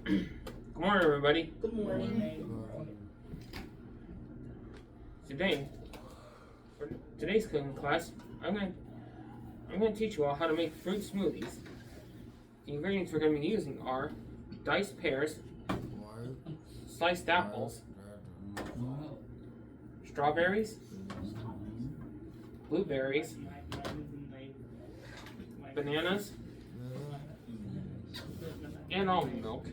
Good morning, everybody. Good morning. Today, for today's cooking class, I'm gonna teach you all how to make fruit smoothies. The ingredients we're gonna be using are diced pears, sliced apples, strawberries, blueberries, bananas, and almond milk.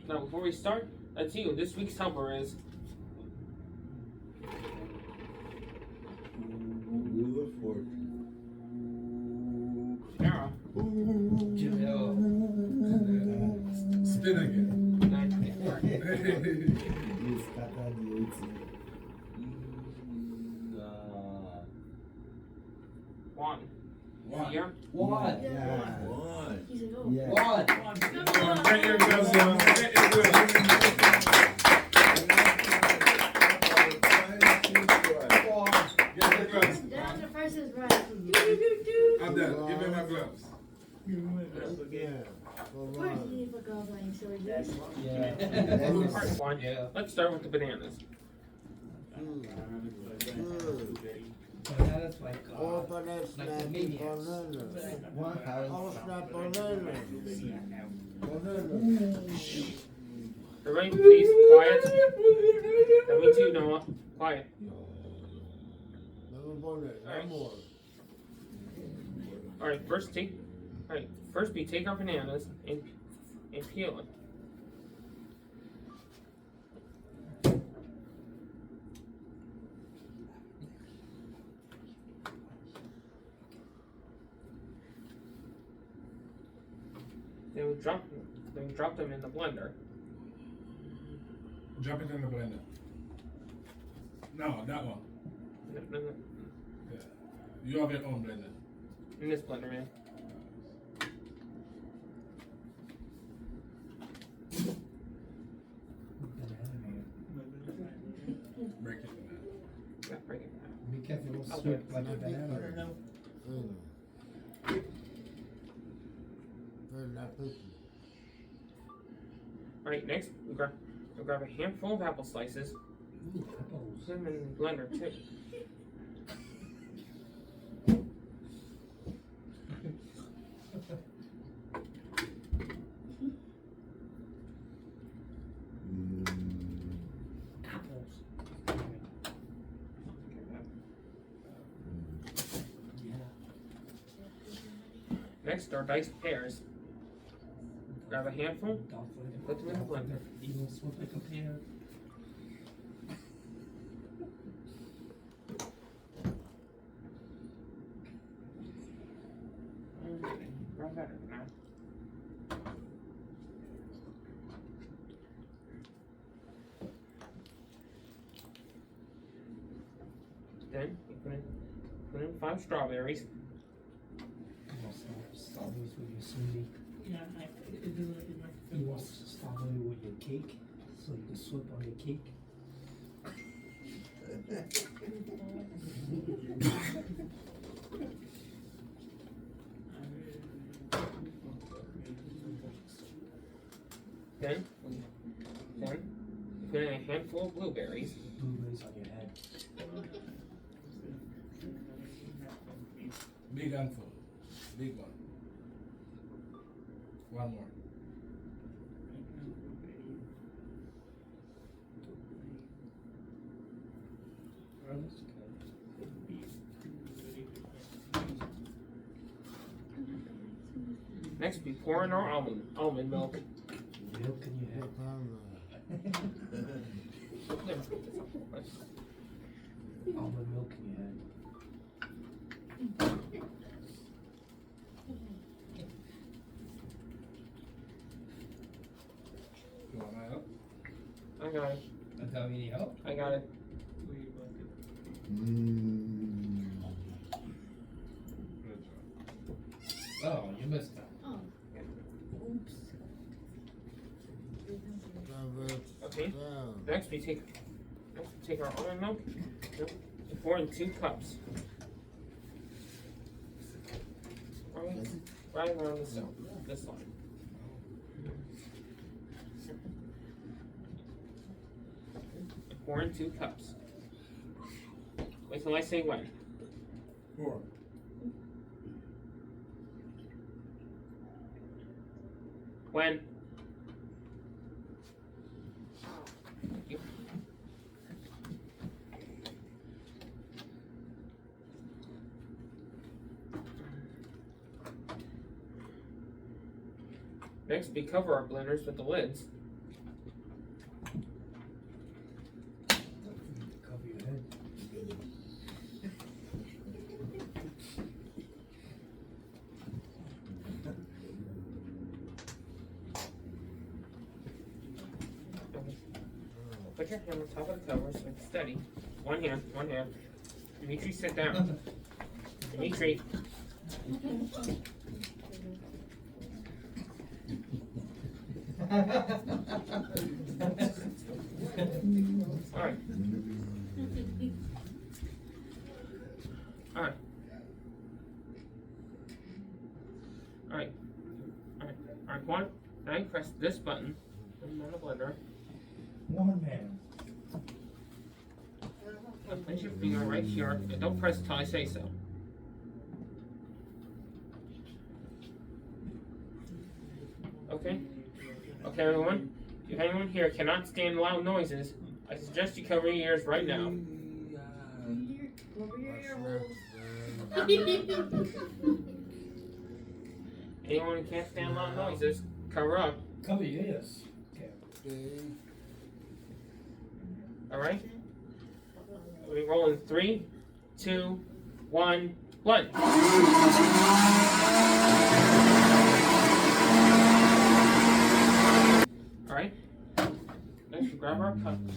Now, before we start, let's see who this week's helper is. Sarah. Spin again. Juan. One. Here. One. Get your gloves on. Get your gloves. Get your gloves. Down the first is right. Abdel, give me my gloves. Where's the need for gloves on you silly goose? Part one. Let's start with the bananas. Bananas like Everybody, please, quiet. And me too, Noah. Quiet. Alright, first we take our bananas and peel it. Then we drop them in the blender. Drop it in the blender. No, that one. No, Yeah. You have your own blender. in this blender, man. Break it in Yeah, break it. Be careful, don't I'll do slip it. like a banana. Alright, next we grab a handful of apple slices. Put them in the blender too. Next are diced pears. Grab a handful, put them in the blender. You will slip like a pear. Grab that now. Then you put in 5 strawberries. Strawberries with your smoothie. You want strawberry with your cake, so you can slip on your cake. Then put in a handful of blueberries. Blueberries on your head. Big handful. Big one. One more. Next, we pour in our almond milk. Milk in your head. Almond milk in your head. You want my help? I got it. Abdel, you need help? I got it. Good job. Oh, you missed that. Oh. Oops. Okay. Next, we take our almond milk and pour in 2 cups. Alright. right around this line. Pour in 2 cups. Wait till I say when. 4. When? Thank you. Next, we cover our blenders with the lids. Cover your head. Put your hand on top of the cover so it's steady. One hand. Dimitri, sit down. Dimitri. Alright. One. Now you press this button on the blender. One man. Now place your finger right here and don't press until I say so. Okay? Okay, everyone? If anyone here cannot stand loud noises, I suggest you cover your ears right now. Cover your ear holes. Anyone who can't stand loud noises, cover up. Cover your ears. Alright? We roll in 3, 2, 1, blend. Alright? Next we grab our cups.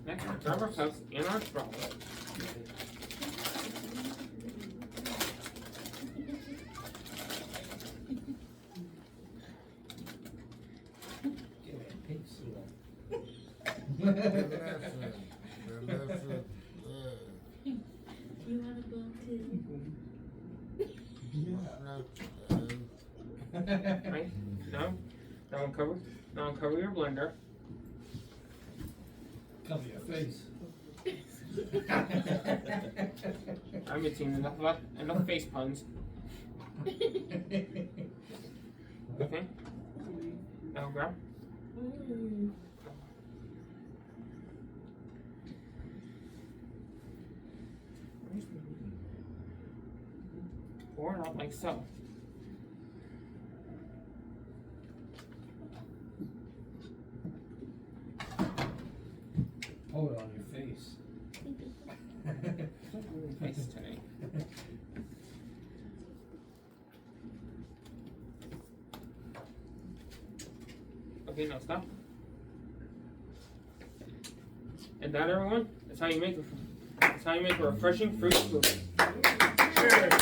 And our straws. Give me a pink seal. You wanna go too? Right? Now uncover your blender. Cover your face. I'm missing enough face puns. Okay? Now grab. Pour it out like so. Hold it on your face. Face today. Okay, now stop. And that, everyone, that's how you make a refreshing fruit smoothie. Cheers.